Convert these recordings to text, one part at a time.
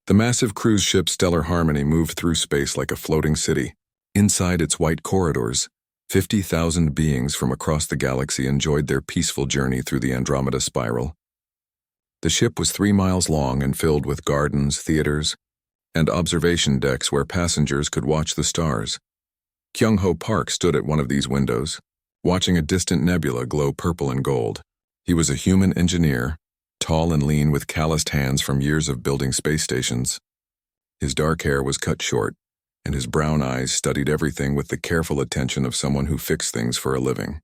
The massive cruise ship Stellar Harmony moved through space like a floating city. Inside its white corridors, 50,000 beings from across the galaxy enjoyed their peaceful journey through the Andromeda Spiral. The ship was 3 miles long and filled with gardens, theaters, and observation decks where passengers could watch the stars. Kyung-ho Park stood at one of these windows, watching a distant nebula glow purple and gold. He was a human engineer, tall and lean with calloused hands from years of building space stations. His dark hair was cut short, and his brown eyes studied everything with the careful attention of someone who fixed things for a living.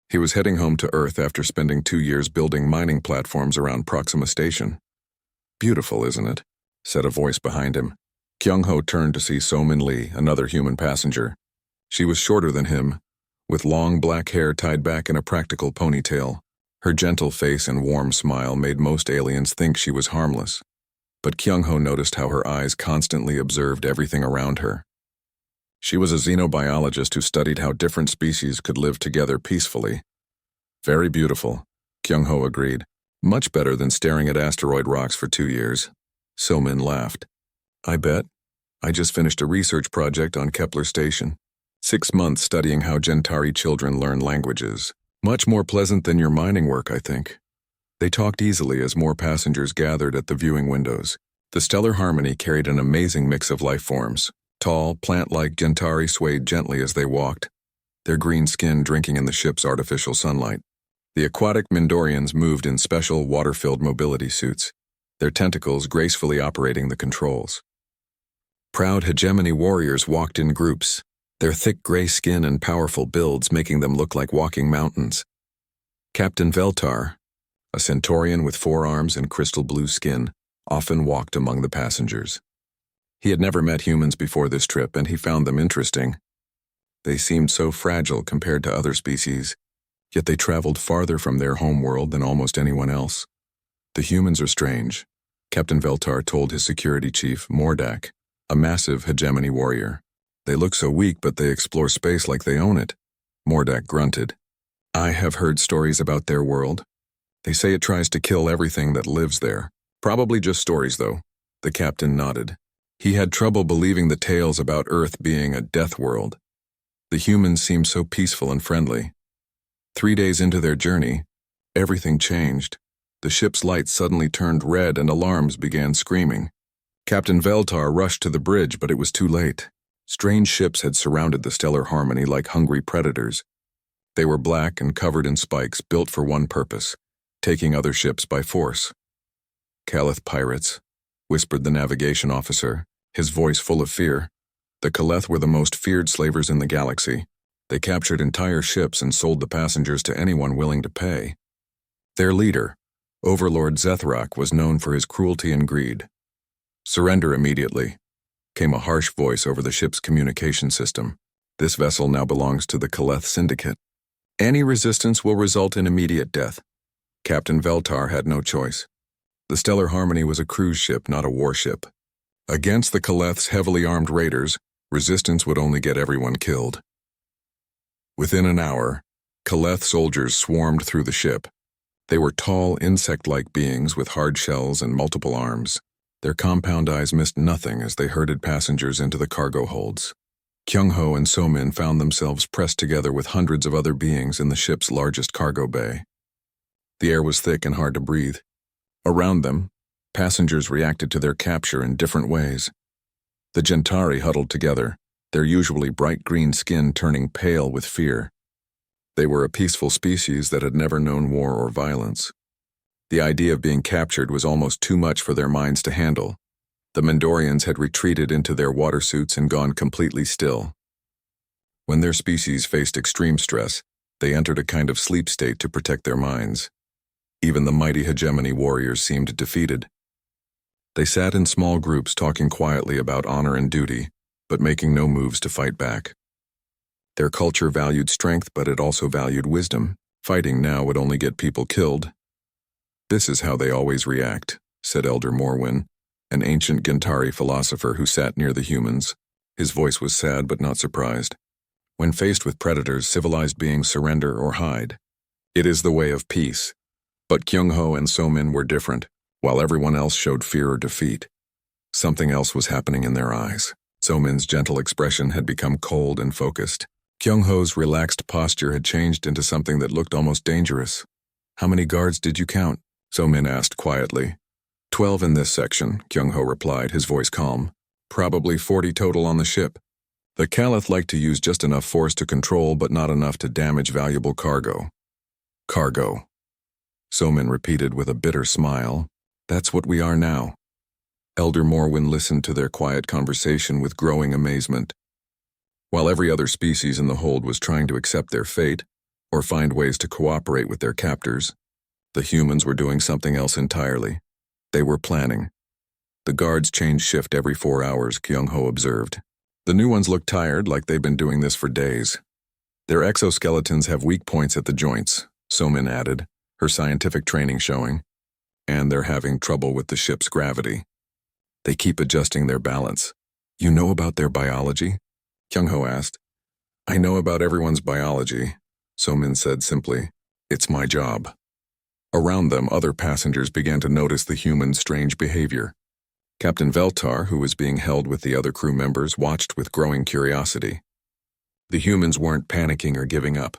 He was heading home to Earth after spending 2 years building mining platforms around Proxima Station. "Beautiful, isn't it?" said a voice behind him. Kyung-ho turned to see So-min Lee, another human passenger. She was shorter than him, with long black hair tied back in a practical ponytail. Her gentle face and warm smile made most aliens think she was harmless. But Kyung-ho noticed how her eyes constantly observed everything around her. She was a xenobiologist who studied how different species could live together peacefully. "Very beautiful," Kyung-ho agreed. "Much better than staring at asteroid rocks for 2 years. So-min laughed. "I bet. I just finished a research project on Kepler Station. 6 months studying how Gentari children learn languages. Much more pleasant than your mining work, I think." They talked easily as more passengers gathered at the viewing windows. The Stellar Harmony carried an amazing mix of life forms. Tall, plant-like Gentari swayed gently as they walked, their green skin drinking in the ship's artificial sunlight. The aquatic Mindorians moved in special water-filled mobility suits, their tentacles gracefully operating the controls. Proud hegemony warriors walked in groups, their thick gray skin and powerful builds making them look like walking mountains. Captain Veltar, a centaurian with 4 arms and crystal blue skin, often walked among the passengers. He had never met humans before this trip, and he found them interesting. They seemed so fragile compared to other species, yet they traveled farther from their homeworld than almost anyone else. "The humans are strange," Captain Veltar told his security chief, Mordak, a massive hegemony warrior. "They look so weak, but they explore space like they own it." Mordak grunted. "I have heard stories about their world. They say it tries to kill everything that lives there. Probably just stories, though." The captain nodded. He had trouble believing the tales about Earth being a death world. The humans seemed so peaceful and friendly. 3 days into their journey, everything changed. The ship's lights suddenly turned red and alarms began screaming. Captain Veltar rushed to the bridge, but it was too late. Strange ships had surrounded the Stellar Harmony like hungry predators. They were black and covered in spikes, built for one purpose: taking other ships by force. "Calith pirates," whispered the navigation officer, his voice full of fear. The Calith were the most feared slavers in the galaxy. They captured entire ships and sold the passengers to anyone willing to pay. Their leader, Overlord Zethrak, was known for his cruelty and greed. "Surrender immediately," came a harsh voice over the ship's communication system. "This vessel now belongs to the Calith Syndicate. Any resistance will result in immediate death." Captain Veltar had no choice. The Stellar Harmony was a cruise ship, not a warship. Against the Calith's heavily armed raiders, resistance would only get everyone killed. Within an hour, Calith soldiers swarmed through the ship. They were tall, insect-like beings with hard shells and multiple arms. Their compound eyes missed nothing as they herded passengers into the cargo holds. Kyung-ho and So-min found themselves pressed together with hundreds of other beings in the ship's largest cargo bay. The air was thick and hard to breathe. Around them, passengers reacted to their capture in different ways. The Gentari huddled together, their usually bright green skin turning pale with fear. They were a peaceful species that had never known war or violence. The idea of being captured was almost too much for their minds to handle. The Mindorians had retreated into their water suits and gone completely still. When their species faced extreme stress, they entered a kind of sleep state to protect their minds. Even the mighty hegemony warriors seemed defeated. They sat in small groups talking quietly about honor and duty, but making no moves to fight back. Their culture valued strength, but it also valued wisdom. Fighting now would only get people killed. "This is how they always react," said Elder Morwin, an ancient Gentari philosopher who sat near the humans. His voice was sad but not surprised. When faced with predators, civilized beings surrender or hide. It is the way of peace. But Kyung-ho and So-min were different, while everyone else showed fear or defeat. Something else was happening in their eyes. So-min's gentle expression had become cold and focused. Kyung-ho's relaxed posture had changed into something that looked almost dangerous. "How many guards did you count?" So-min asked quietly. 12 in this section, Kyung-ho replied, his voice calm. "Probably 40 total on the ship. The Caliph liked to use just enough force to control, but not enough to damage valuable cargo." "Cargo," So-min repeated with a bitter smile. "That's what we are now." Elder Morwin listened to their quiet conversation with growing amazement. While every other species in the hold was trying to accept their fate, or find ways to cooperate with their captors, the humans were doing something else entirely. They were planning. The guards changed shift every 4 hours, Kyung-ho observed. The new ones looked tired, like they've been doing this for days. "Their exoskeletons have weak points at the joints," So-min added, her scientific training showing. "And they're having trouble with the ship's gravity. They keep adjusting their balance." "You know about their biology?" Kyung-ho asked. "I know about everyone's biology," So-min said simply. "It's my job." Around them, other passengers began to notice the humans' strange behavior. Captain Veltar, who was being held with the other crew members, watched with growing curiosity. The humans weren't panicking or giving up.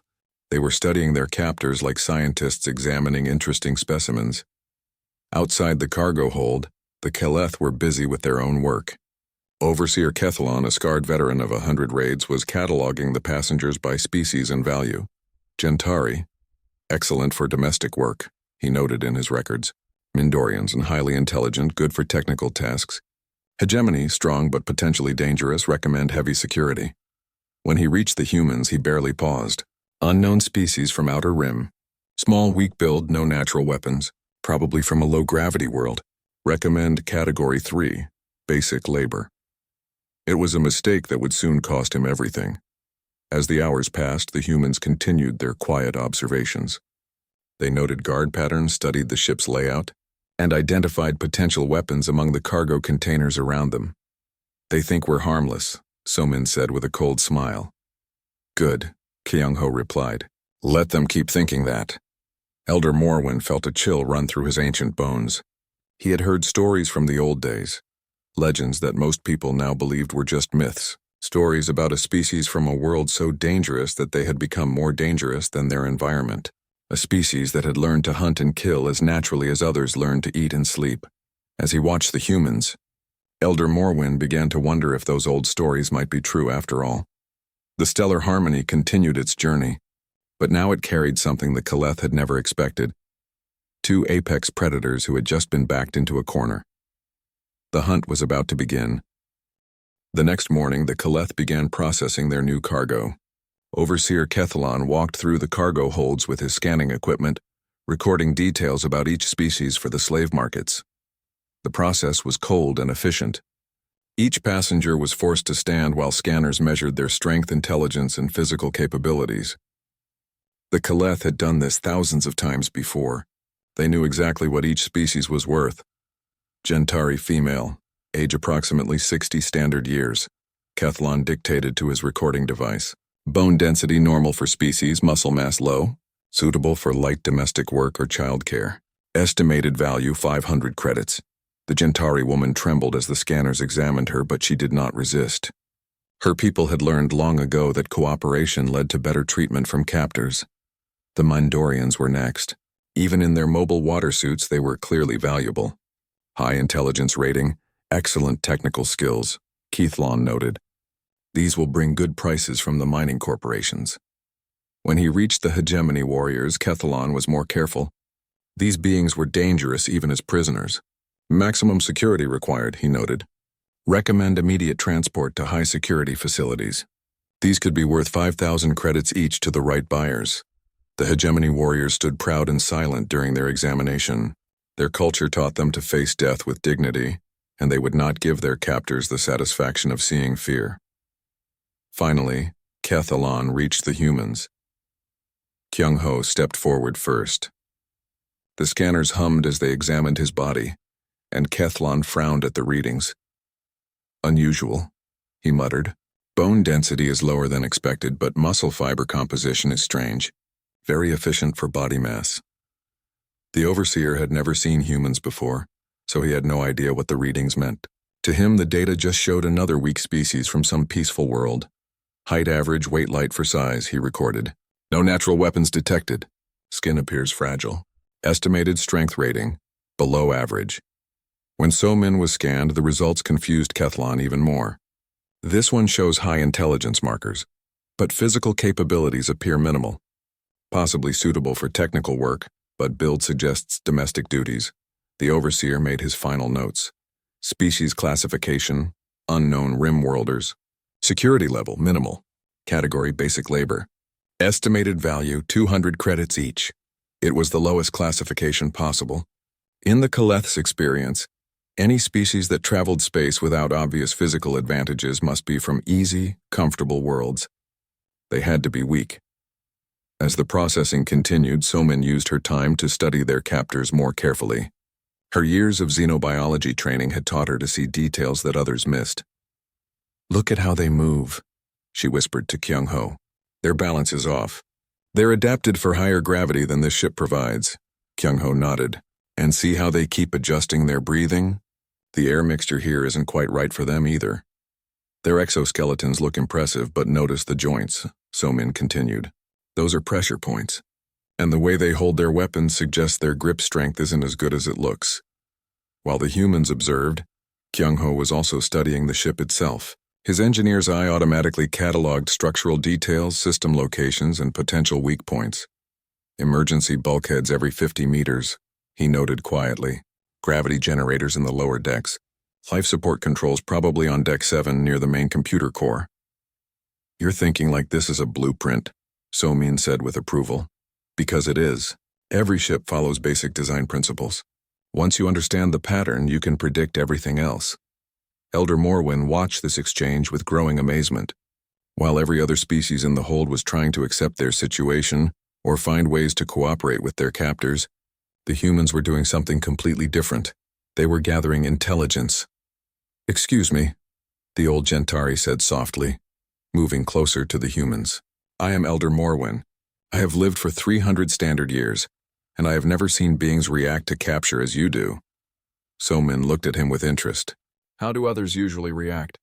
They were studying their captors like scientists examining interesting specimens. Outside the cargo hold, the Keleth were busy with their own work. Overseer Kethalon, a scarred veteran of 100 raids, was cataloging the passengers by species and value. Gentari, excellent for domestic work, he noted in his records. Mindorians and highly intelligent, good for technical tasks. Hegemony, strong but potentially dangerous, recommend heavy security. When he reached the humans, he barely paused. Unknown species from Outer Rim. Small, weak build, no natural weapons. Probably from a low-gravity world. Recommend Category 3, basic labor. It was a mistake that would soon cost him everything. As the hours passed, the humans continued their quiet observations. They noted guard patterns, studied the ship's layout, and identified potential weapons among the cargo containers around them. "They think we're harmless," So-min said with a cold smile. "Good," Kyung-ho replied. "Let them keep thinking that." Elder Morwin felt a chill run through his ancient bones. He had heard stories from the old days, legends that most people now believed were just myths, stories about a species from a world so dangerous that they had become more dangerous than their environment. A species that had learned to hunt and kill as naturally as others learned to eat and sleep. As he watched the humans, Elder Morwin began to wonder if those old stories might be true after all. The stellar harmony continued its journey, but now it carried something the Keleth had never expected. 2 apex predators who had just been backed into a corner. The hunt was about to begin. The next morning, the Keleth began processing their new cargo. Overseer Kethalon walked through the cargo holds with his scanning equipment, recording details about each species for the slave markets. The process was cold and efficient. Each passenger was forced to stand while scanners measured their strength, intelligence, and physical capabilities. The Keleth had done this thousands of times before. They knew exactly what each species was worth. Gentari female, age approximately 60 standard years. Kethalon dictated to his recording device. Bone density normal for species, muscle mass low, suitable for light domestic work or childcare. Estimated value 500 credits. The Gentari woman trembled as the scanners examined her, but she did not resist. Her people had learned long ago that cooperation led to better treatment from captors. The Mindorians were next. Even in their mobile water suits, they were clearly valuable. High intelligence rating, excellent technical skills, Keithlon noted. These will bring good prices from the mining corporations. When he reached the hegemony warriors, Kethalon was more careful. These beings were dangerous even as prisoners. Maximum security required, he noted. Recommend immediate transport to high-security facilities. These could be worth 5,000 credits each to the right buyers. The hegemony warriors stood proud and silent during their examination. Their culture taught them to face death with dignity, and they would not give their captors the satisfaction of seeing fear. Finally, Kethalon reached the humans. Kyung-ho stepped forward first. The scanners hummed as they examined his body, and Kethalon frowned at the readings. "Unusual," he muttered. "Bone density is lower than expected, but muscle fiber composition is strange. Very efficient for body mass." The overseer had never seen humans before, so he had no idea what the readings meant. To him, the data just showed another weak species from some peaceful world. Height average, weight light for size, he recorded. No natural weapons detected. Skin appears fragile. Estimated strength rating, below average. When So-Min was scanned, the results confused Kethlon even more. This one shows high intelligence markers, but physical capabilities appear minimal. Possibly suitable for technical work, but build suggests domestic duties. The overseer made his final notes. Species classification, unknown rim-worlders. Security level, minimal. Category, basic labor. Estimated value, 200 credits each. It was the lowest classification possible. In the Kaleth's experience, any species that traveled space without obvious physical advantages must be from easy, comfortable worlds. They had to be weak. As the processing continued, So-Min used her time to study their captors more carefully. Her years of xenobiology training had taught her to see details that others missed. "Look at how they move," she whispered to Kyung-ho. "Their balance is off. They're adapted for higher gravity than this ship provides." Kyung-ho nodded. "And see how they keep adjusting their breathing? The air mixture here isn't quite right for them either. Their exoskeletons look impressive, but notice the joints," So-Min continued. "Those are pressure points. And the way they hold their weapons suggests their grip strength isn't as good as it looks." While the humans observed, Kyung-ho was also studying the ship itself. His engineer's eye automatically cataloged structural details, system locations, and potential weak points. Emergency bulkheads every 50 meters, he noted quietly. Gravity generators in the lower decks. Life support controls probably on Deck 7 near the main computer core. "You're thinking like this is a blueprint," So-Min said with approval. "Because it is. Every ship follows basic design principles. Once you understand the pattern, you can predict everything else." Elder Morwen watched this exchange with growing amazement. While every other species in the hold was trying to accept their situation or find ways to cooperate with their captors, the humans were doing something completely different. They were gathering intelligence. "Excuse me," the old Gentari said softly, moving closer to the humans. "I am Elder Morwen. I have lived for 300 standard years, and I have never seen beings react to capture as you do." So-Min looked at him with interest. "How do others usually react?"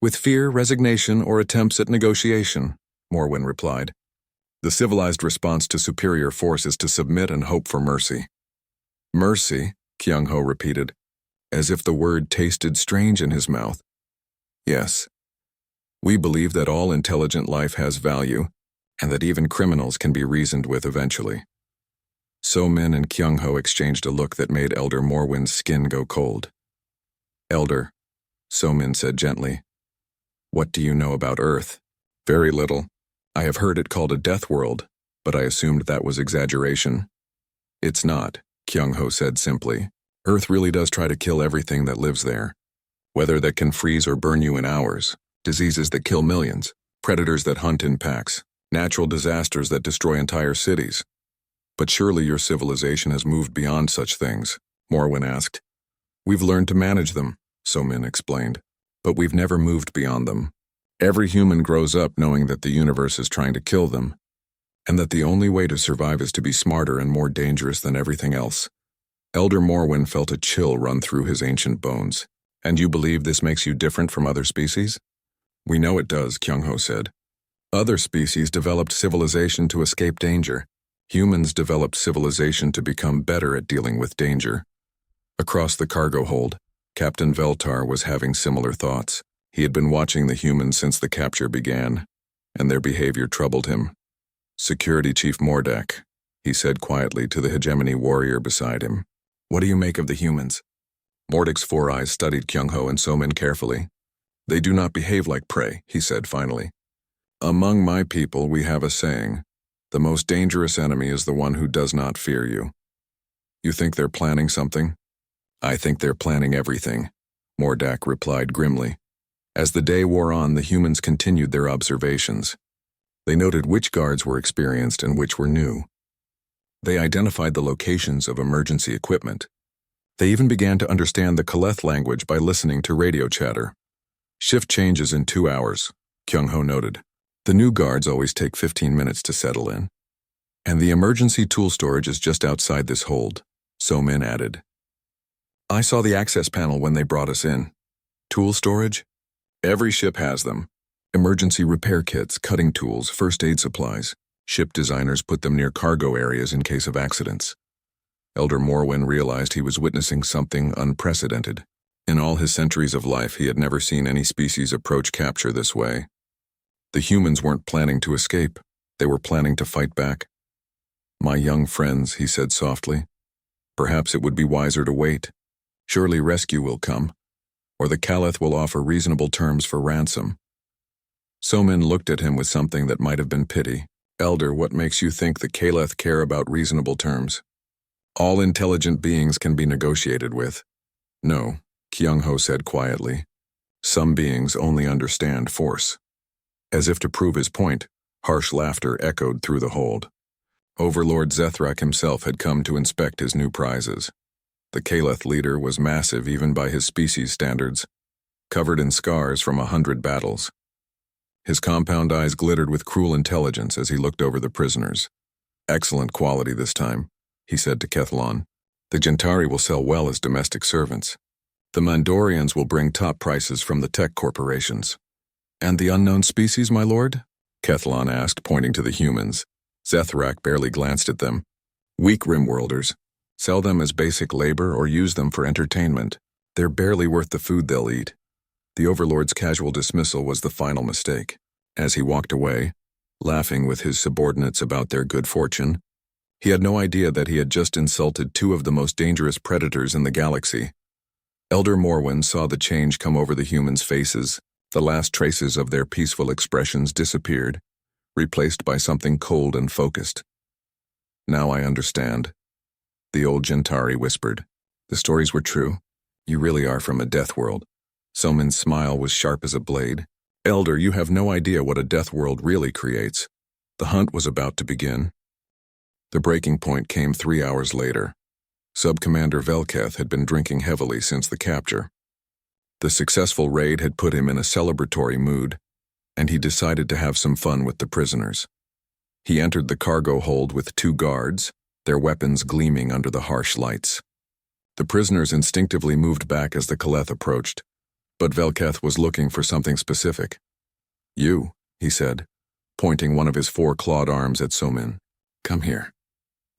"With fear, resignation, or attempts at negotiation," Morwen replied. "The civilized response to superior force is to submit and hope for mercy." "Mercy," Kyung-ho repeated, as if the word tasted strange in his mouth. "Yes. We believe that all intelligent life has value, and that even criminals can be reasoned with eventually." So-Min and Kyung-ho exchanged a look that made Elder Morwen's skin go cold. "Elder," So-Min said gently, "what do you know about Earth?" "Very little. I have heard it called a death world, but I assumed that was exaggeration." "It's not," Kyung-ho said simply. "Earth really does try to kill everything that lives there. Weather that can freeze or burn you in hours, diseases that kill millions, predators that hunt in packs, natural disasters that destroy entire cities." "But surely your civilization has moved beyond such things," Morwen asked. "We've learned to manage them," So-Min explained, "but we've never moved beyond them. Every human grows up knowing that the universe is trying to kill them, and that the only way to survive is to be smarter and more dangerous than everything else." Elder Morwen felt a chill run through his ancient bones. "And you believe this makes you different from other species?" "We know it does," Kyung-ho said. "Other species developed civilization to escape danger. Humans developed civilization to become better at dealing with danger." Across the cargo hold, Captain Veltar was having similar thoughts. He had been watching the humans since the capture began, and their behavior troubled him. "Security Chief Mordak," he said quietly to the hegemony warrior beside him. "What do you make of the humans?" Mordak's 4 eyes studied Kyung-ho and So-Min carefully. "They do not behave like prey," he said finally. "Among my people we have a saying, the most dangerous enemy is the one who does not fear you." "You think they're planning something?" "I think they're planning everything," Mordak replied grimly. As the day wore on, the humans continued their observations. They noted which guards were experienced and which were new. They identified the locations of emergency equipment. They even began to understand the Kaleth language by listening to radio chatter. "Shift changes in 2 hours," Kyung-ho noted. "The new guards always take 15 minutes to settle in. And the emergency tool storage is just outside this hold," So-Min added. "I saw the access panel when they brought us in." Tool storage? Every ship has them. Emergency repair kits, cutting tools, first aid supplies. Ship designers put them near cargo areas in case of accidents. Elder Morwen realized he was witnessing something unprecedented. In all his centuries of life, he had never seen any species approach capture this way. The humans weren't planning to escape. They were planning to fight back. "My young friends," he said softly, "perhaps it would be wiser to wait. Surely rescue will come, or the Caliph will offer reasonable terms for ransom." Somin looked at him with something that might have been pity. "Elder, what makes you think the Caliph care about reasonable terms? All intelligent beings can be negotiated with." "No," Kyung-ho said quietly. "Some beings only understand force." As if to prove his point, harsh laughter echoed through the hold. Overlord Zethrak himself had come to inspect his new prizes. The Caliph leader was massive even by his species standards, covered in scars from 100 battles. His compound eyes glittered with cruel intelligence as he looked over the prisoners. "Excellent quality this time," he said to Kethlon. "The Gentari will sell well as domestic servants. The Mandorians will bring top prices from the tech corporations." "And the unknown species, my lord?" Kethlon asked, pointing to the humans. Zethrak barely glanced at them. "Weak rimworlders. Sell them as basic labor or use them for entertainment. They're barely worth the food they'll eat." The Overlord's casual dismissal was the final mistake. As he walked away, laughing with his subordinates about their good fortune, he had no idea that he had just insulted two of the most dangerous predators in the galaxy. Elder Morwen saw the change come over the humans' faces. The last traces of their peaceful expressions disappeared, replaced by something cold and focused. "Now I understand," the old Gentari whispered. "The stories were true. You really are from a death world." Somin's smile was sharp as a blade. "Elder, you have no idea what a death world really creates." The hunt was about to begin. The breaking point came 3 hours later. Sub-Commander Velketh had been drinking heavily since the capture. The successful raid had put him in a celebratory mood, and he decided to have some fun with the prisoners. He entered the cargo hold with 2 guards, their weapons gleaming under the harsh lights. The prisoners instinctively moved back as the Caliph approached, but Velketh was looking for something specific. "You," he said, pointing one of his 4 clawed arms at Somin. "Come here."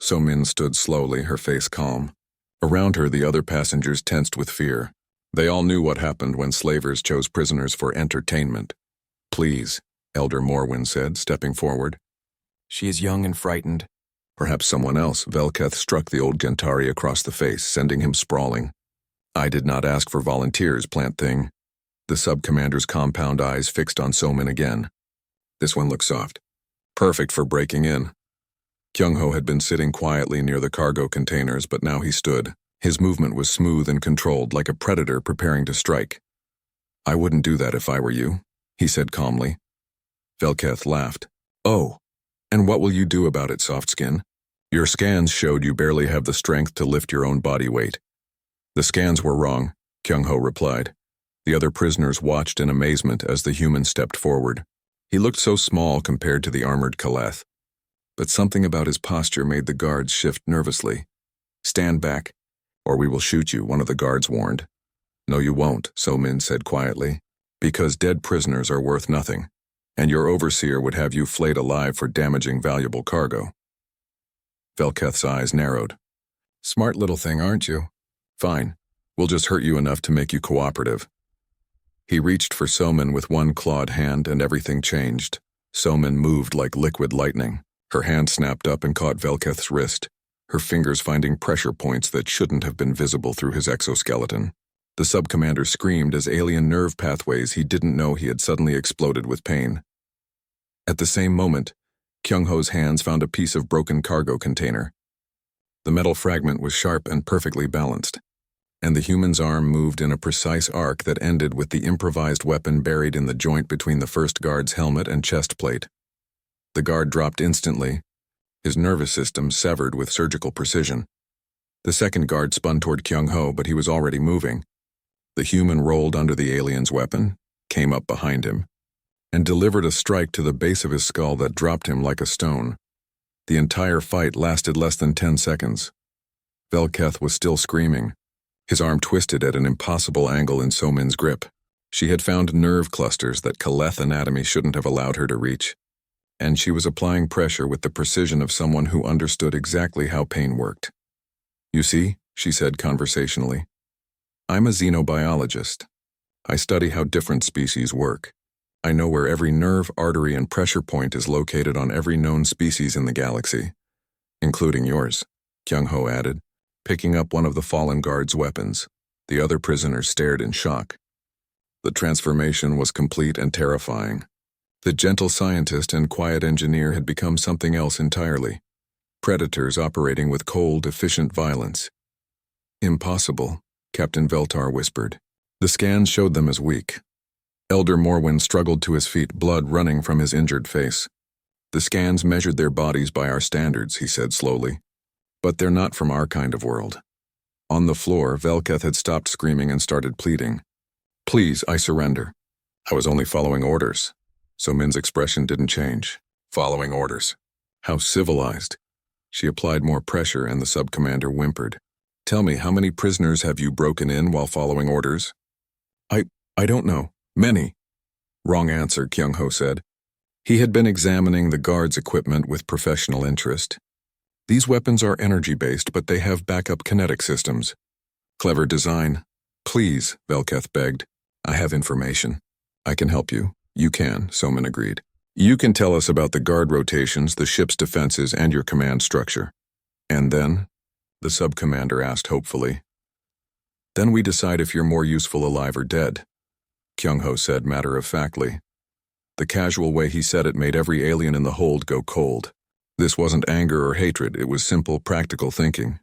Somin stood slowly, her face calm. Around her, the other passengers tensed with fear. They all knew what happened when slavers chose prisoners for entertainment. "Please," Elder Morwen said, stepping forward. "She is young and frightened." "Perhaps someone else." Velketh struck the old Gentari across the face, sending him sprawling. "I did not ask for volunteers, plant thing." The sub-commander's compound eyes fixed on Somin again. "This one looks soft. Perfect for breaking in." Kyung-ho had been sitting quietly near the cargo containers, but now he stood. His movement was smooth and controlled, like a predator preparing to strike. "I wouldn't do that if I were you," he said calmly. Velketh laughed. "Oh, and what will you do about it, Softskin? Your scans showed you barely have the strength to lift your own body weight." "The scans were wrong," Kyung-ho replied. The other prisoners watched in amazement as the human stepped forward. He looked so small compared to the armored Caliph, but something about his posture made the guards shift nervously. "Stand back, or we will shoot you," one of the guards warned. "No, you won't," Somin said quietly, "because dead prisoners are worth nothing, and your overseer would have you flayed alive for damaging valuable cargo." Velketh's eyes narrowed. "Smart little thing, aren't you? Fine, we'll just hurt you enough to make you cooperative." He reached for Somin with one clawed hand, and everything changed. Somin moved like liquid lightning. Her hand snapped up and caught Velketh's wrist, her fingers finding pressure points that shouldn't have been visible through his exoskeleton. The sub-commander screamed as alien nerve pathways he didn't know he had suddenly exploded with pain. At the same moment, Kyung-ho's hands found a piece of broken cargo container. The metal fragment was sharp and perfectly balanced, and the human's arm moved in a precise arc that ended with the improvised weapon buried in the joint between the first guard's helmet and chest plate. The guard dropped instantly, his nervous system severed with surgical precision. The second guard spun toward Kyung-ho, but he was already moving. The human rolled under the alien's weapon, came up behind him, and delivered a strike to the base of his skull that dropped him like a stone. The entire fight lasted less than 10 seconds. Velketh was still screaming. His arm twisted at an impossible angle in Somin's grip. She had found nerve clusters that Kaleth anatomy shouldn't have allowed her to reach, and she was applying pressure with the precision of someone who understood exactly how pain worked. "You see," she said conversationally, "I'm a xenobiologist. I study how different species work. I know where every nerve, artery, and pressure point is located on every known species in the galaxy, including yours," Kyung-ho added, picking up one of the fallen guard's weapons. The other prisoners stared in shock. The transformation was complete and terrifying. The gentle scientist and quiet engineer had become something else entirely. Predators operating with cold, efficient violence. "Impossible," Captain Veltar whispered. The scans showed them as weak. Elder Morwen struggled to his feet, blood running from his injured face. "The scans measured their bodies by our standards," he said slowly. "But they're not from our kind of world." On the floor, Velketh had stopped screaming and started pleading. "Please, I surrender. I was only following orders." So Min's expression didn't change. "Following orders. How civilized." She applied more pressure and the sub-commander whimpered. "Tell me, how many prisoners have you broken in while following orders?" I don't know. Many." "Wrong answer," Kyung-ho said. He had been examining the guard's equipment with professional interest. "These weapons are energy-based, but they have backup kinetic systems." "Clever design." "Please," Velketh begged. "I have information. I can help you." "You can," Somin agreed. "You can tell us about the guard rotations, the ship's defenses, and your command structure." "And then?" the sub-commander asked hopefully. "Then we decide if you're more useful alive or dead," Kyung-ho said matter-of-factly. The casual way he said it made every alien in the hold go cold. This wasn't anger or hatred, it was simple, practical thinking.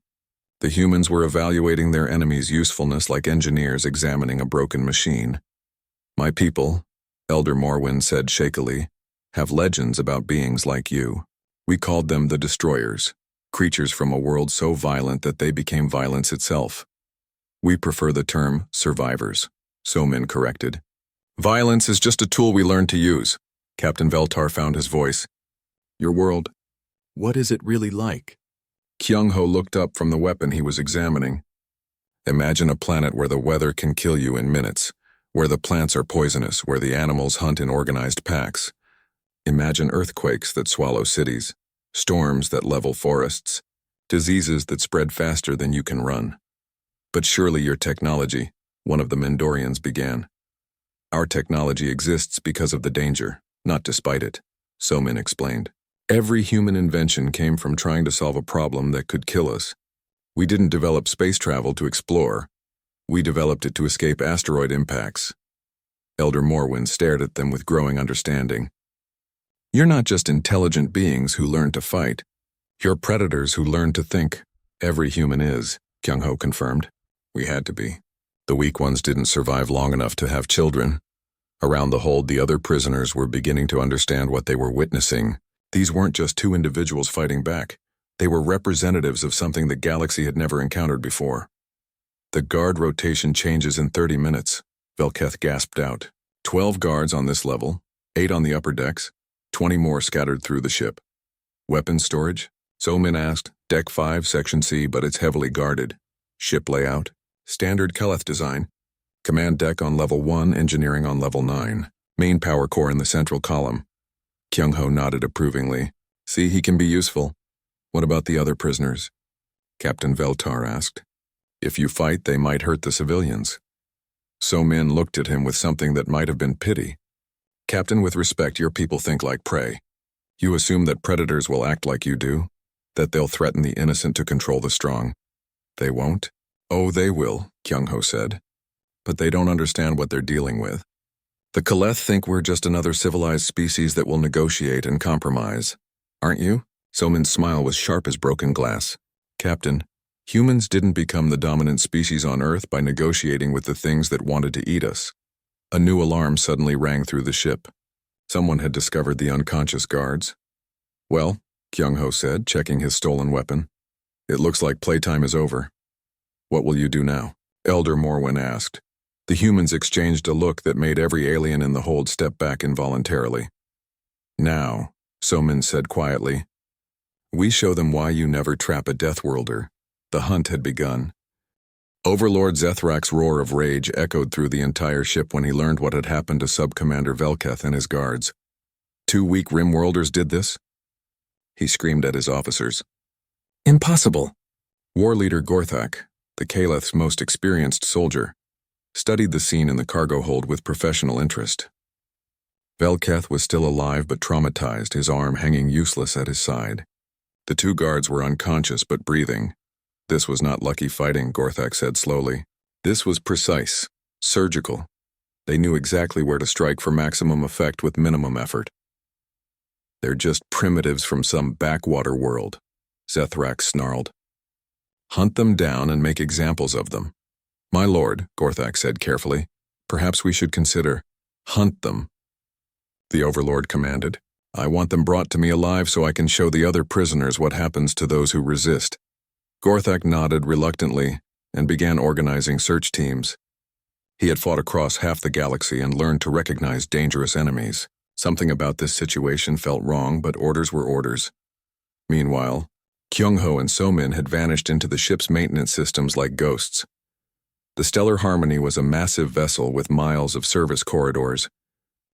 The humans were evaluating their enemy's usefulness like engineers examining a broken machine. "My people," Elder Morwen said shakily, "have legends about beings like you. We called them the Destroyers, creatures from a world so violent that they became violence itself. We prefer the term survivors," Somin corrected. "Violence is just a tool we learned to use." Captain Veltar found his voice. "Your world, what is it really like?" Kyung-ho looked up from the weapon he was examining. "Imagine a planet where the weather can kill you in minutes, where the plants are poisonous, where the animals hunt in organized packs. Imagine earthquakes that swallow cities, storms that level forests, diseases that spread faster than you can run." "But surely your technology," one of the Mendorians began. "Our technology exists because of the danger, not despite it," Somin explained. "Every human invention came from trying to solve a problem that could kill us. We didn't develop space travel to explore. We developed it to escape asteroid impacts." Elder Morwen stared at them with growing understanding. "You're not just intelligent beings who learn to fight. You're predators who learn to think." "Every human is," Kyung-ho confirmed. "We had to be. The weak ones didn't survive long enough to have children." Around the hold, the other prisoners were beginning to understand what they were witnessing. These weren't just two individuals fighting back. They were representatives of something the galaxy had never encountered before. "The guard rotation changes in 30 minutes, Velketh gasped out. 12 guards on this level, 8 on the upper decks, 20 more scattered through the ship." "Weapons storage?" Somin asked. "Deck 5, Section C, but it's heavily guarded." "Ship layout?" "Standard Keleth design. Command deck on level 1, engineering on level 9. Main power core in the central column." Kyung-ho nodded approvingly. "See, he can be useful." "What about the other prisoners?" Captain Veltar asked. "If you fight, they might hurt the civilians." Somin looked at him with something that might have been pity. "Captain, with respect, your people think like prey. You assume that predators will act like you do? That they'll threaten the innocent to control the strong? They won't?" "Oh, they will," Kyung-ho said. "But they don't understand what they're dealing with. The Kaleth think we're just another civilized species that will negotiate and compromise. Aren't you?" Somin's smile was sharp as broken glass. "Captain, humans didn't become the dominant species on Earth by negotiating with the things that wanted to eat us." A new alarm suddenly rang through the ship. Someone had discovered the unconscious guards. "Well," Kyung-ho said, checking his stolen weapon, "it looks like playtime is over." "What will you do now?" Elder Morwen asked. The humans exchanged a look that made every alien in the hold step back involuntarily. "Now," Somin said quietly, "we show them why you never trap a Deathworlder." The hunt had begun. Overlord Zethrak's roar of rage echoed through the entire ship when he learned what had happened to Sub-Commander Velketh and his guards. 2 weak Rimworlders did this? He screamed at his officers. Impossible! War leader Gorthak, the Caleth's most experienced soldier, studied the scene in the cargo hold with professional interest. Velketh was still alive but traumatized, his arm hanging useless at his side. The 2 guards were unconscious but breathing. This was not lucky fighting, Gorthak said slowly. This was precise, surgical. They knew exactly where to strike for maximum effect with minimum effort. They're just primitives from some backwater world, Zethrak snarled. Hunt them down and make examples of them. My lord, Gorthak said carefully, perhaps we should consider, hunt them. The Overlord commanded. I want them brought to me alive so I can show the other prisoners what happens to those who resist. Gorthak nodded reluctantly and began organizing search teams. He had fought across half the galaxy and learned to recognize dangerous enemies. Something about this situation felt wrong, but orders were orders. Meanwhile, Kyung-ho and So-min had vanished into the ship's maintenance systems like ghosts. The Stellar Harmony was a massive vessel with miles of service corridors,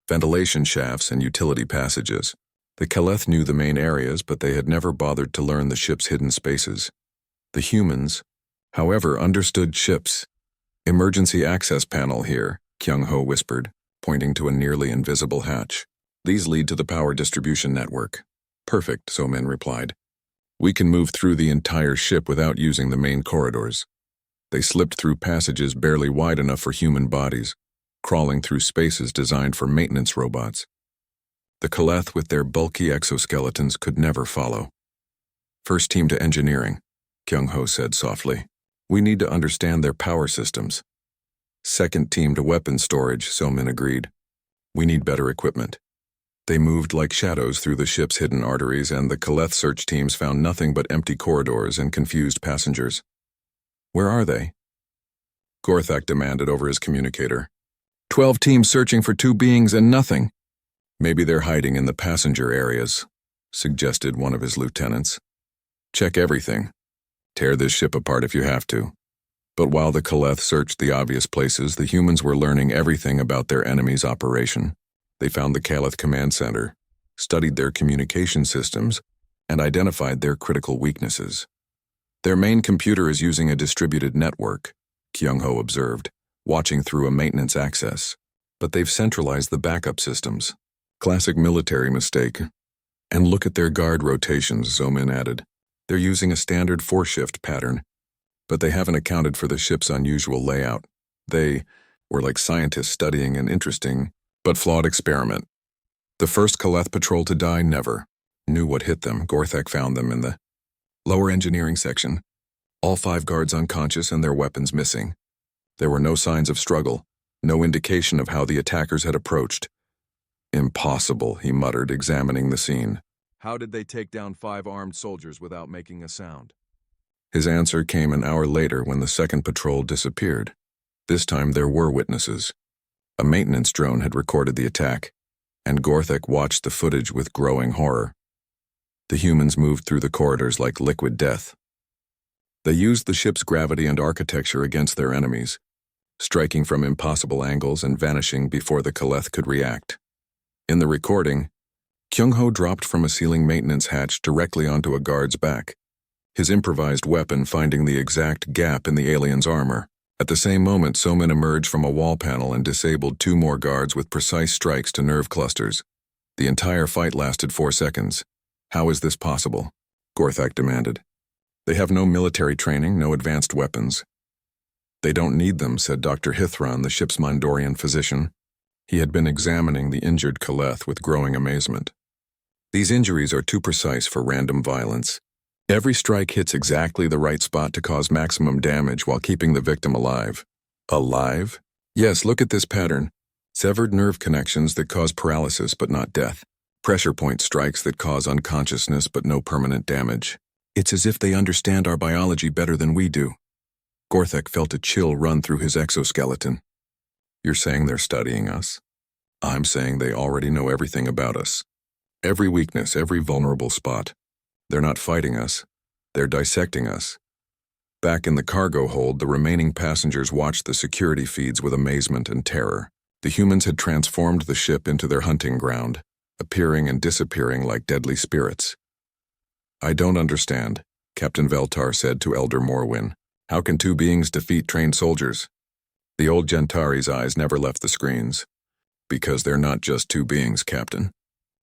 ventilation shafts, and utility passages. The Caleth knew the main areas, but they had never bothered to learn the ship's hidden spaces. The humans, however, understood ships. Emergency access panel here, Kyung-ho whispered, pointing to a nearly invisible hatch. These lead to the power distribution network. Perfect, So-min replied. We can move through the entire ship without using the main corridors. They slipped through passages barely wide enough for human bodies, crawling through spaces designed for maintenance robots. The Caleth with their bulky exoskeletons could never follow. First team to engineering, Kyung-ho said softly. We need to understand their power systems. Second team to weapons storage, So-min agreed. We need better equipment. They moved like shadows through the ship's hidden arteries, and the Caleth search teams found nothing but empty corridors and confused passengers. Where are they? Gorthak demanded over his communicator. 12 teams searching for 2 beings and nothing. Maybe they're hiding in the passenger areas, suggested one of his lieutenants. Check everything. Tear this ship apart if you have to. But while the Caleth searched the obvious places, the humans were learning everything about their enemy's operation. They found the Caleth command center, studied their communication systems, and identified their critical weaknesses. Their main computer is using a distributed network, Kyung-ho observed, watching through a maintenance access. But they've centralized the backup systems. Classic military mistake. And look at their guard rotations, So-min added. They're using a standard 4-shift pattern, but they haven't accounted for the ship's unusual layout. They were like scientists studying an interesting but flawed experiment. The first Caleth patrol to die never knew what hit them. Gorthak found them in the lower engineering section, all 5 guards unconscious and their weapons missing. There were no signs of struggle, no indication of how the attackers had approached. Impossible, he muttered, examining the scene. How did they take down 5 armed soldiers without making a sound? His answer came an hour later when the second patrol disappeared. This time there were witnesses. A maintenance drone had recorded the attack, and Gorthak watched the footage with growing horror. The humans moved through the corridors like liquid death. They used the ship's gravity and architecture against their enemies, striking from impossible angles and vanishing before the Caleth could react. In the recording, Kyung-ho dropped from a ceiling maintenance hatch directly onto a guard's back, his improvised weapon finding the exact gap in the alien's armor. At the same moment, So-min emerged from a wall panel and disabled 2 more guards with precise strikes to nerve clusters. The entire fight lasted 4 seconds. How is this possible? Gorthak demanded. They have no military training, no advanced weapons. They don't need them, said Dr. Hithron, the ship's Mondorian physician. He had been examining the injured Caleth with growing amazement. These injuries are too precise for random violence. Every strike hits exactly the right spot to cause maximum damage while keeping the victim alive. Alive? Yes, look at this pattern. Severed nerve connections that cause paralysis but not death. Pressure point strikes that cause unconsciousness but no permanent damage. It's as if they understand our biology better than we do. Gorthak felt a chill run through his exoskeleton. You're saying they're studying us? I'm saying they already know everything about us. Every weakness, every vulnerable spot. They're not fighting us. They're dissecting us. Back in the cargo hold, the remaining passengers watched the security feeds with amazement and terror. The humans had transformed the ship into their hunting ground, appearing and disappearing like deadly spirits. "I don't understand," Captain Veltar said to Elder Morwin. "How can two beings defeat trained soldiers?" The old Gentari's eyes never left the screens. "Because they're not just two beings, Captain.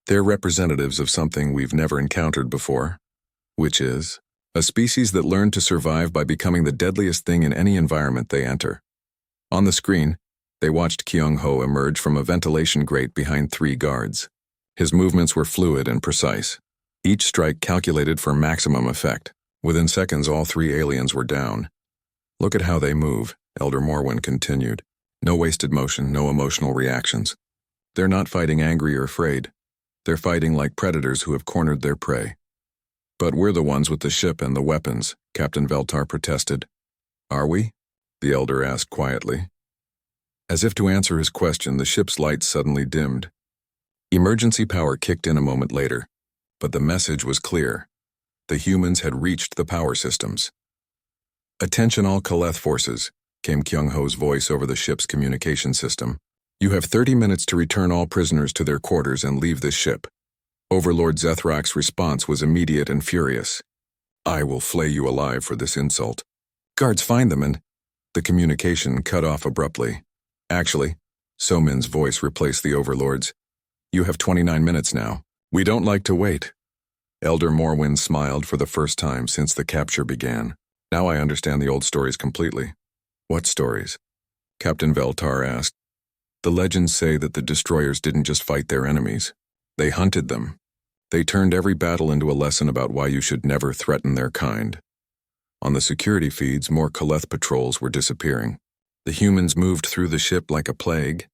They're representatives of something we've never encountered before, which is a species that learned to survive by becoming the deadliest thing in any environment they enter." On the screen, they watched Kyung-ho emerge from a ventilation grate behind 3 guards. His movements were fluid and precise, each strike calculated for maximum effect. Within seconds, all 3 aliens were down. "Look at how they move," Elder Morwin continued. "No wasted motion, no emotional reactions. They're not fighting angry or afraid. They're fighting like predators who have cornered their prey." "But we're the ones with the ship and the weapons," Captain Veltar protested. "Are we?" the Elder asked quietly. As if to answer his question, the ship's lights suddenly dimmed. Emergency power kicked in a moment later, but the message was clear. The humans had reached the power systems. "Attention all Kaleth forces," came Kyung-ho's voice over the ship's communication system. "You have 30 minutes to return all prisoners to their quarters and leave this ship." Overlord Zethrak's response was immediate and furious. "I will flay you alive for this insult." "Guards, find them," and the communication cut off abruptly. "Actually," Somin's voice replaced the Overlord's. "You have 29 minutes now. We don't like to wait." Elder Morwin smiled for the first time since the capture began. "Now I understand the old stories completely." "What stories?" Captain Veltar asked. "The legends say that the destroyers didn't just fight their enemies. They hunted them. They turned every battle into a lesson about why you should never threaten their kind." On the security feeds, more Kaleth patrols were disappearing. The humans moved through the ship like a plague,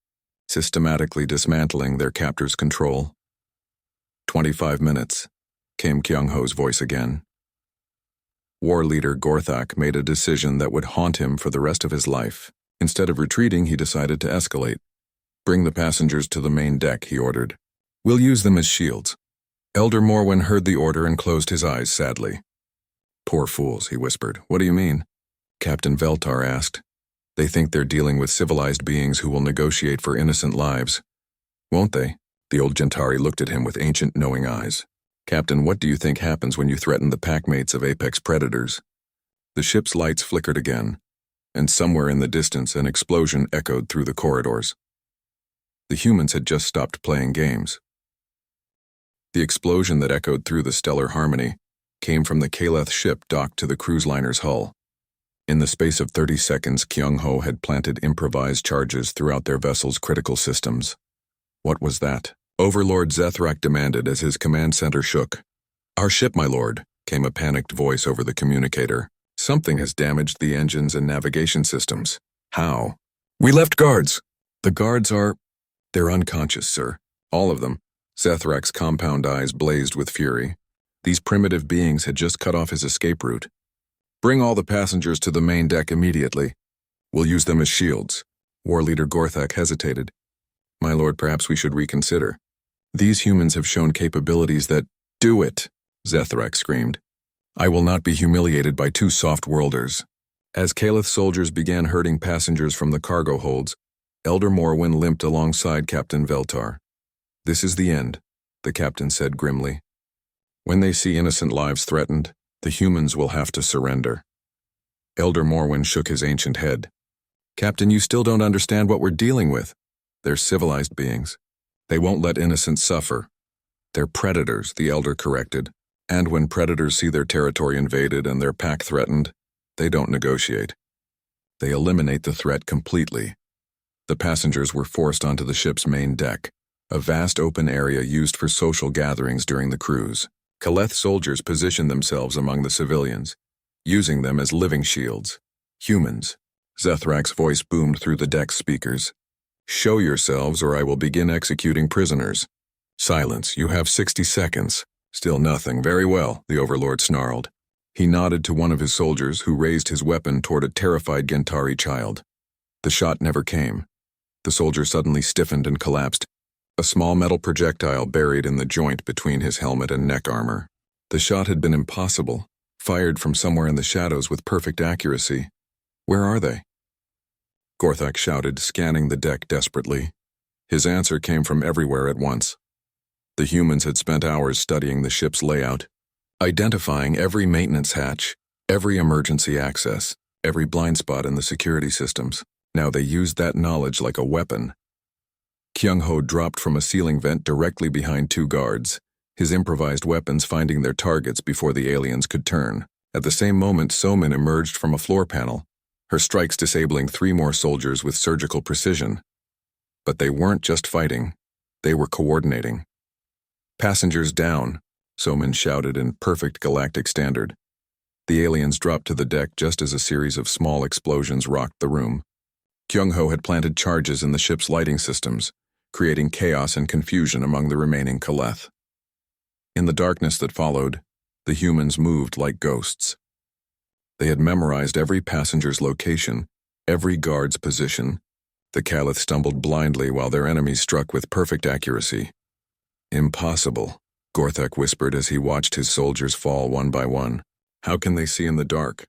systematically dismantling their captors' control. 25 minutes, came Kyung-ho's voice again. War leader Gorthak made a decision that would haunt him for the rest of his life. Instead of retreating, he decided to escalate. "Bring the passengers to the main deck," he ordered. "We'll use them as shields." Elder Morwin heard the order and closed his eyes sadly. "Poor fools," he whispered. "What do you mean?" Captain Veltar asked. "They think they're dealing with civilized beings who will negotiate for innocent lives. Won't they?" The old Gentari looked at him with ancient knowing eyes. "Captain, what do you think happens when you threaten the packmates of apex predators?" The ship's lights flickered again, and somewhere in the distance an explosion echoed through the corridors. The humans had just stopped playing games. The explosion that echoed through the stellar harmony came from the Kaleth ship docked to the cruise liner's hull. In the space of 30 seconds, Kyung-ho had planted improvised charges throughout their vessel's critical systems. "What was that?" Overlord Zethrak demanded as his command center shook. "Our ship, my lord," came a panicked voice over the communicator. "Something has damaged the engines and navigation systems." "How?" "We left guards." "The guards are—" "They're unconscious, sir. All of them." Zethrak's compound eyes blazed with fury. These primitive beings had just cut off his escape route. "Bring all the passengers to the main deck immediately. We'll use them as shields." War leader Gorthak hesitated. "My lord, perhaps we should reconsider. These humans have shown capabilities that—" "Do it," Zethrak screamed. "I will not be humiliated by 2 soft-worlders." As Kaleth soldiers began herding passengers from the cargo holds, Elder Morwin limped alongside Captain Veltar. "This is the end," the captain said grimly. "When they see innocent lives threatened, the humans will have to surrender." Elder Morwin shook his ancient head. "Captain, you still don't understand what we're dealing with. They're civilized beings. They won't let innocents suffer." "They're predators," the Elder corrected. "And when predators see their territory invaded and their pack threatened, they don't negotiate. They eliminate the threat completely." The passengers were forced onto the ship's main deck, a vast open area used for social gatherings during the cruise. Kaleth soldiers positioned themselves among the civilians, using them as living shields. "Humans," Zethrak's voice boomed through the deck speakers. "Show yourselves or I will begin executing prisoners." "Silence, you have 60 seconds. Still nothing. Very well," the Overlord snarled. He nodded to one of his soldiers, who raised his weapon toward a terrified Gentari child. The shot never came. The soldier suddenly stiffened and collapsed, a small metal projectile buried in the joint between his helmet and neck armor. The shot had been impossible. fired from somewhere in the shadows with perfect accuracy. Where are they? Gorthak shouted, scanning the deck desperately. His answer came from everywhere at once. The humans had spent hours studying the ship's layout, identifying every maintenance hatch, every emergency access, every blind spot in the security systems. Now they used that knowledge like a weapon. Kyung-ho dropped from a ceiling vent directly behind two guards, his improvised weapons finding their targets before the aliens could turn. At the same moment, So-min emerged from a floor panel, her strikes disabling 3 more soldiers with surgical precision. But they weren't just fighting, they were coordinating. "Passengers down," So-min shouted in perfect galactic standard. The aliens dropped to the deck just as a series of small explosions rocked the room. Kyung-ho had planted charges in the ship's lighting systems, creating chaos and confusion among the remaining Kaleth. In the darkness that followed, the humans moved like ghosts. They had memorized every passenger's location, every guard's position. The Kaleth stumbled blindly while their enemies struck with perfect accuracy. "Impossible," Gorthak whispered as he watched his soldiers fall one by one. "How can they see in the dark?"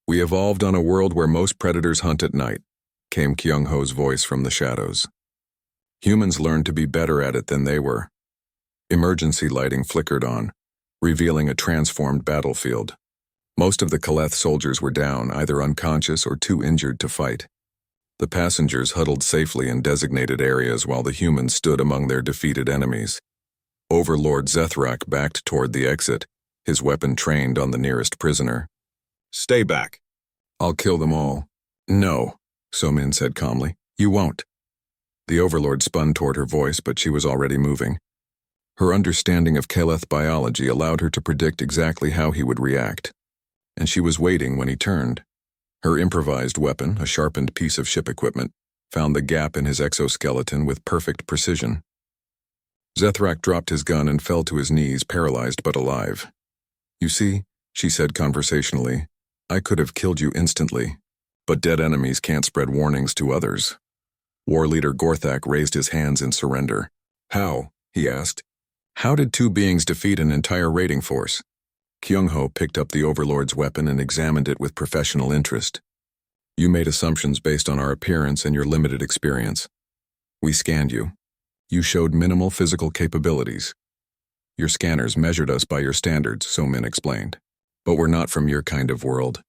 "We evolved on a world where most predators hunt at night," came Kyung-ho's voice from the shadows. Humans learned to be better at it than they were. Emergency lighting flickered on, revealing a transformed battlefield. Most of the Kaleth soldiers were down, either unconscious or too injured to fight. The passengers huddled safely in designated areas while the humans stood among their defeated enemies. Overlord Zethrak backed toward the exit, his weapon trained on the nearest prisoner. "Stay back. I'll kill them all." "No," So-min said calmly. "You won't." The Overlord spun toward her voice, but she was already moving. Her understanding of Kaleth biology allowed her to predict exactly how he would react, and she was waiting when he turned. Her improvised weapon, a sharpened piece of ship equipment, found the gap in his exoskeleton with perfect precision. Zethrak dropped his gun and fell to his knees, paralyzed but alive. "You see," she said conversationally, "I could have killed you instantly, but dead enemies can't spread warnings to others." War leader Gorthak raised his hands in surrender. "How?" he asked. "How did 2 beings defeat an entire raiding force?" Kyung-ho picked up the Overlord's weapon and examined it with professional interest. "You made assumptions based on our appearance and your limited experience. We scanned you. You showed minimal physical capabilities. Your scanners measured us by your standards," So-min explained. "But we're not from your kind of world.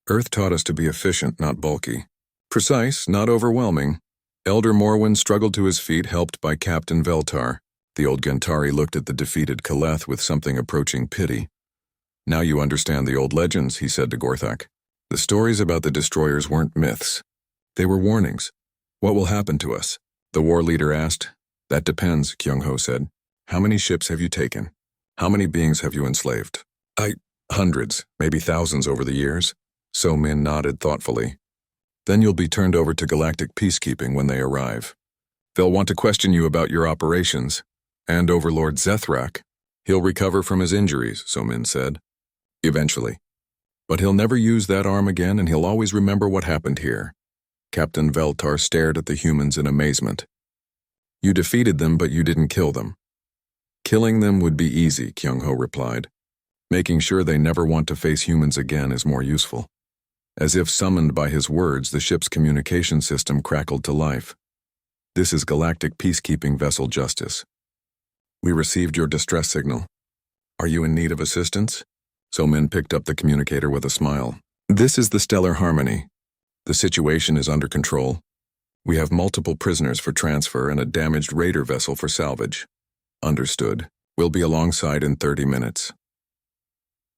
Earth taught us to be efficient, not bulky. Precise, not overwhelming." Elder Morwen struggled to his feet, helped by Captain Veltar. The old Gantari looked at the defeated Kaleth with something approaching pity. "Now you understand the old legends," he said to Gorthak. "The stories about the destroyers weren't myths. They were warnings. What will happen to us?" The war leader asked. "That depends," Kyung-ho said. "How many ships have you taken? How many beings have you enslaved?" Hundreds, maybe thousands over the years." So-min nodded thoughtfully. "Then you'll be turned over to Galactic Peacekeeping when they arrive. They'll want to question you about your operations. And Overlord Zethrak. He'll recover from his injuries," So-min said. "Eventually. But he'll never use that arm again, and he'll always remember what happened here." Captain Veltar stared at the humans in amazement. "You defeated them, but you didn't kill them." "Killing them would be easy," Kyung-ho replied. "Making sure they never want to face humans again is more useful." As if summoned by his words, the ship's communication system crackled to life. "This is Galactic Peacekeeping Vessel Justice. We received your distress signal. Are you in need of assistance?" So-min picked up the communicator with a smile. "This is the Stellar Harmony. The situation is under control. We have multiple prisoners for transfer and a damaged raider vessel for salvage." "Understood. We'll be alongside in 30 minutes."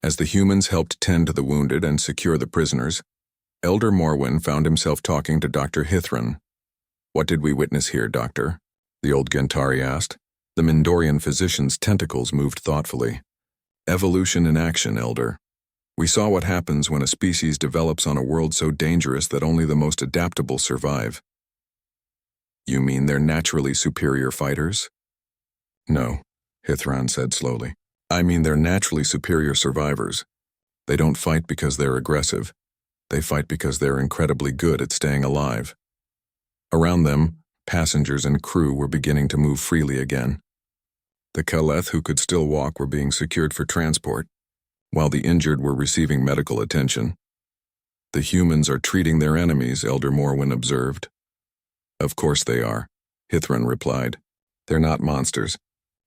As the humans helped tend to the wounded and secure the prisoners, Elder Morwen found himself talking to Dr. Hithran. "What did we witness here, Doctor?" the old Gantari asked. The Mindorian physician's tentacles moved thoughtfully. "Evolution in action, Elder. We saw what happens when a species develops on a world so dangerous that only the most adaptable survive." "You mean they're naturally superior fighters?" "No," Hithran said slowly. "I mean they're naturally superior survivors. They don't fight because they're aggressive. They fight because they're incredibly good at staying alive." Around them, passengers and crew were beginning to move freely again. The Kaleth who could still walk were being secured for transport. while the injured were receiving medical attention. The humans are treating their enemies, Elder Morwen observed. Of course they are, Hithran replied. They're not monsters.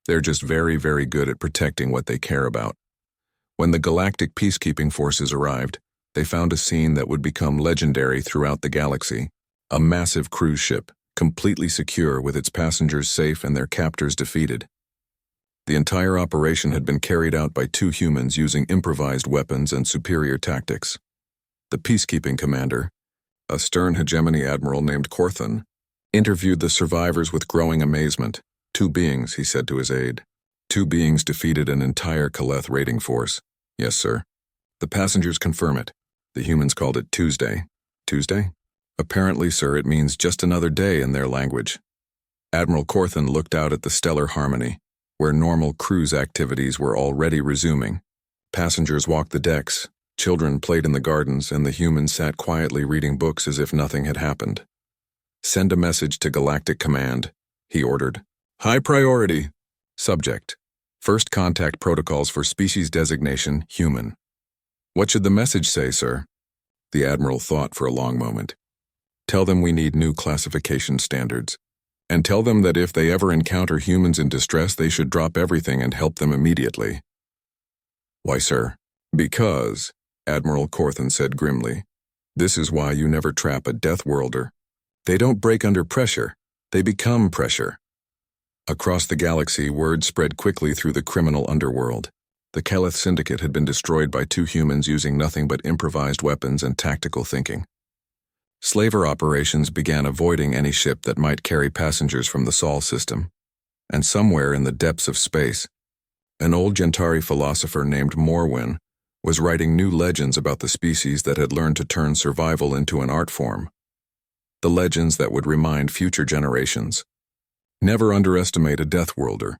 They're just very, very good at protecting what they care about. When the Galactic peacekeeping forces arrived, they found a scene that would become legendary throughout the galaxy. A massive cruise ship, completely secure with its passengers safe and their captors defeated. The entire operation had been carried out by 2 humans using improvised weapons and superior tactics. The peacekeeping commander, a stern hegemony admiral named Korthan, interviewed the survivors with growing amazement. 2 beings, he said to his aide. 2 beings defeated an entire Kaleth raiding force. Yes, sir. The passengers confirm it. The humans called it Tuesday. Tuesday? Apparently, sir, it means just another day in their language. Admiral Korthan looked out at the stellar harmony, where normal cruise activities were already resuming. Passengers walked the decks, children played in the gardens, and the humans sat quietly reading books as if nothing had happened. Send a message to Galactic Command, he ordered. High priority. Subject: First contact protocols for species designation, human. What should the message say, sir? The Admiral thought for a long moment. Tell them we need new classification standards. And tell them that if they ever encounter humans in distress, they should drop everything and help them immediately. Why, sir? Because, Admiral Korthan said grimly, this is why you never trap a Deathworlder. They don't break under pressure. They become pressure. Across the galaxy, word spread quickly through the criminal underworld. The Kaleth Syndicate had been destroyed by 2 humans using nothing but improvised weapons and tactical thinking. Slaver operations began avoiding any ship that might carry passengers from the Sol system. And somewhere in the depths of space, an old Gentari philosopher named Morwen was writing new legends about the species that had learned to turn survival into an art form. The legends that would remind future generations. Never underestimate a Deathworlder.